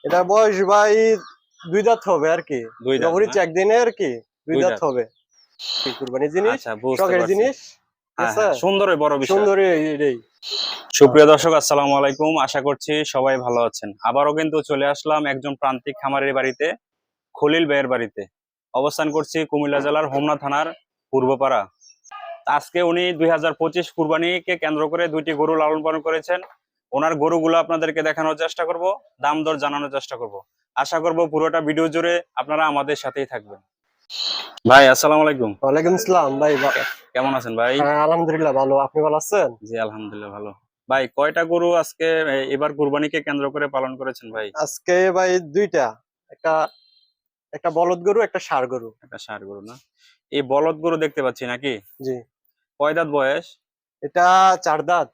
এটা বয়স ভাই 2 দাঁত হবে আর কি। দুই দাঁত জবরি না? চেক দিনে আর কি 2 দুই দাঁত দাঁত। হবে। কুরবানি জিনিস, আচ্ছা, বুঝতে শখের পারছি। জিনিস, ঠিক হ্যাঁ আছে? হ্যাঁ, সুন্দরই বড় বিষয়। সুন্দরী এটাই। সুপ্রিয় দর্শক, আসসালামু আলাইকুম। আশা করছি সবাই ভালো আছেন। আবারও কিন্তু চলে আসলাম একজন প্রান্তিক খামারের বাড়িতে, খলিল ভাইয়ের বাড়িতে। অবস্থান করছি কুমিল্লা জেলার হোমনা থানার পূর্বপাড়া। আজকে উনি 2025 কুরবানিকে কেন্দ্র করে দুইটি গরু লালন পালন করেছেন। ওনার গরুগুলো আপনাদেরকে দেখানোর চেষ্টা করব, দাম দর জানানোর চেষ্টা করব। আশা করব পুরোটা ভিডিও জুড়ে আপনারা আমাদের সাথেই থাকবেন। ভাই আসসালামু আলাইকুম। ওয়ালাইকুম আসসালাম ভাই। কেমন আছেন ভাই? হ্যাঁ, আলহামদুলিল্লাহ ভালো। আপনি ভালো আছেন? জি আলহামদুলিল্লাহ ভালো। ভাই কয়টা গরু আজকে এবার কুরবানিকে কেন্দ্র করে পালন করেছেন ভাই? আজকে ভাই দুইটা, একটা একটা বলদ গরু, একটা ষাঁড় গরু। একটা ষাঁড় গরু না? এই বলদ গরু দেখতে পাচ্ছি নাকি? জি, কয় দাঁত বয়স? এটা 4 দাঁত।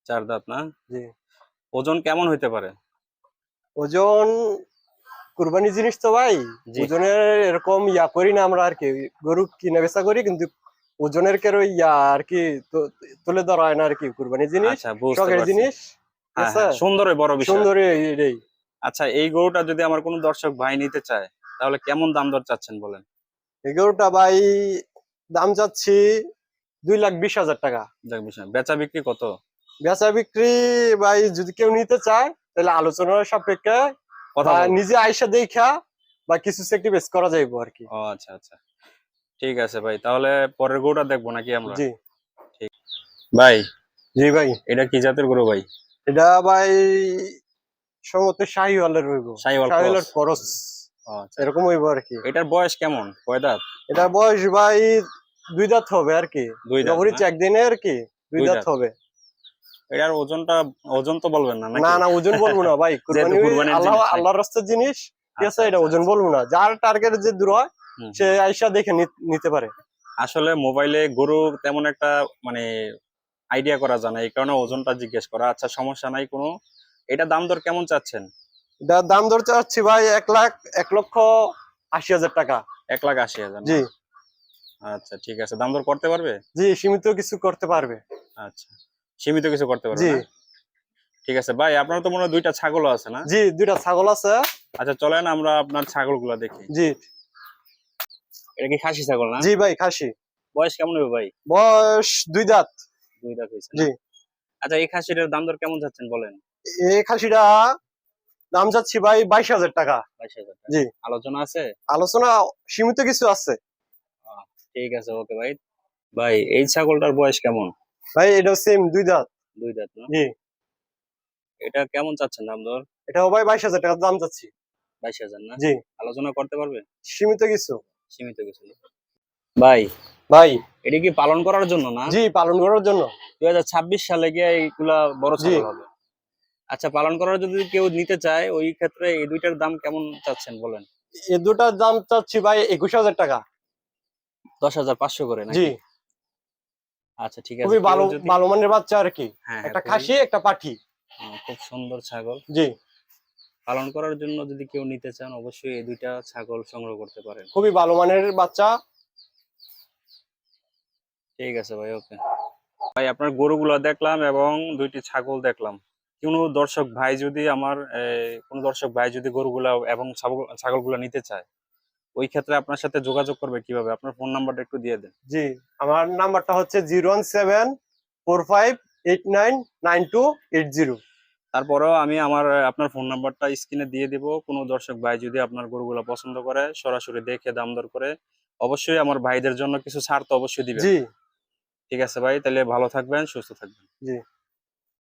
4 দাঁত না? জি, ওজন কেমন হইতে পারে? ওজন কুরবানি জিনিস তো ভাই, জি। ওজনের এরকম করি না আমরা আর কি। গরু কিনা বেচা করি কিন্তু ওজনের কেন আর কি তুলে ধরা হয় না আর কি। কুরবানি জিনিস, আচ্ছা, বুঝতে শখের পারছি। জিনিস, ঠিক হ্যাঁ আছে? হ্যাঁ, সুন্দরই বড় বিষয়। সুন্দরী এটাই। আচ্ছা, এই গরুটা যদি আমার কোনো দর্শক ভাই নিতে চায়, তাহলে কেমন দাম দর চাচ্ছেন বলেন? এই গরুটা ভাই দাম চাচ্ছি 2,20,000 টাকা। যাক, বিষয় বেচা বিক্রি কত? বেচা বিক্রি ভাই যদি কেউ নিতে চায় তাহলে আলোচনার সাপেক্ষে কথা বা বলবো। নিজে আইসা দেখা বা কিছু স্যাক্রিফাইস করা যাইবো আর কি। ও আচ্ছা আচ্ছা, ঠিক আছে ভাই, তাহলে পরের গরুটা দেখবো নাকি আমরা? জি। ঠিক। ভাই, জি ভাই। এটা কি জাতের গরু ভাই? এটা ভাই সম্ভবত শাহিওয়ালের হইব। শাহিওয়াল ক্রস? শাহিওয়ালের করস ও আচ্ছা। এরকম হইব আর কি। এটার বয়স কেমন, কয় দাঁত? এটা বয়স ভাই 2 দাঁত হবে আর কি। দুই দাঁত জবরি না? চেক দিনে আর কি 2 দুই দাঁত দাঁত। হবে। এটার ওজনটা, ওজন তো বলবেন না না নাকি? না, ওজন বলবো না ভাই। যেহেতু কুরবানি কুরবানির আল্লাহ জিনিস নাকি? আল্লাহর রাস্তার জিনিস, ঠিক আছে? আচ্ছা এটা আচ্ছা ওজন আচ্ছা। বলবো না। যার টার্গেট যে দূর হয় হুম সে হুম। আইসা দেখে নিতে পারে। আসলে মোবাইলে গরু তেমন একটা মানে আইডিয়া করা যায় না, এই কারণে ওজনটা জিজ্ঞেস করা। আচ্ছা, সমস্যা নাই কোনো। এটা দাম দর কেমন চাচ্ছেন? এটার দাম দর চাচ্ছি ভাই 1,80,000 টাকা। 1,80,000 জি। না? আচ্ছা ঠিক আছে, দাম দর করতে পারবে? জি, সীমিত কিছু করতে পারবে। আচ্ছা, সীমিত কিছু করতে পারবে জি। না? ঠিক আছে ভাই, আপনার তো মনে হয় দুইটা ছাগলও আছে না? জি, দুইটা ছাগল আছে। আচ্ছা চলেন আমরা আপনার ছাগলগুলা দেখি। জি। এটা কি খাসি ছাগল না? জি ভাই, খাসি। বয়স কেমন হবে ভাই? বয়স 2 দাঁত। 2 দাঁত হয়েছে না? জি। আচ্ছা, এই খাসিটার দাম দর কেমন চাচ্ছেন বলেন? এই খাসিটা দাম চাচ্ছি ভাই 22,000 টাকা। 22,000 টাকা। জি। আলোচনা আছে? আলোচনা সীমিত কিছু আছে। আহ, ঠিক আছে, ওকে ভাই। ভাই, এই ছাগলটার বয়স কেমন? ভাই এটা সেম 2 দাঁত। 2 দাঁত না? জি। এটা কেমন চাচ্ছেন দাম দর? এটাও ভাই 22,000 টাকা দাম চাচ্ছি। 22,000 না? জি। আলোচনা করতে পারবে? সীমিত কিছু। সীমিত কিছু না? ভাই, ভাই। এটা কি পালন করার জন্য না? জি, পালন করার জন্য। 2026 সালে গিয়ে এইগুলা বড় জি। ছাগল হবে। আচ্ছা, পালন করার যদি কেউ নিতে চায়, ওই ক্ষেত্রে এই দুইটার দাম কেমন চাচ্ছেন বলেন? এই দুটার দাম চাচ্ছি ভাই 21,000 টাকা। 10,500 করে জি। নাকি? আচ্ছা ঠিক আছে, খুবই কেউ ভালো যদি, ভালো মানের বাচ্চা আর কি। হ্যাঁ হ্যাঁ, একটা খুবই খাসি, একটা পাঠি। খুব সুন্দর ছাগল। জি। পালন করার জন্য যদি কেউ নিতে চান, অবশ্যই এই দুইটা ছাগল সংগ্রহ করতে পারেন। খুবই ভালো মানের বাচ্চা। ঠিক আছে ভাই, ওকে ভাই। আপনার গরুগুলা দেখলাম এবং দুইটি ছাগল দেখলাম। কোনো দর্শক ভাই যদি গরুগুলা এবং ছাগলগুলা নিতে চায়, ওই ক্ষেত্রে আপনার সাথে যোগাযোগ করবে কিভাবে? আপনার ফোন নাম্বারটা একটু দিয়ে দেন। জি, আমার নাম্বারটা হচ্ছে 01745899280। তারপরেও আমি আপনার ফোন নাম্বারটা স্ক্রিনে দিয়ে দিব। কোনো দর্শক ভাই যদি আপনার গরুগুলা পছন্দ করে, সরাসরি দেখে দাম দর করে, অবশ্যই আমার ভাইদের জন্য কিছু ছাড় তো অবশ্যই দিবেন। জি। ঠিক আছে ভাই, তাহলে ভালো থাকবেন, সুস্থ থাকবেন। জি।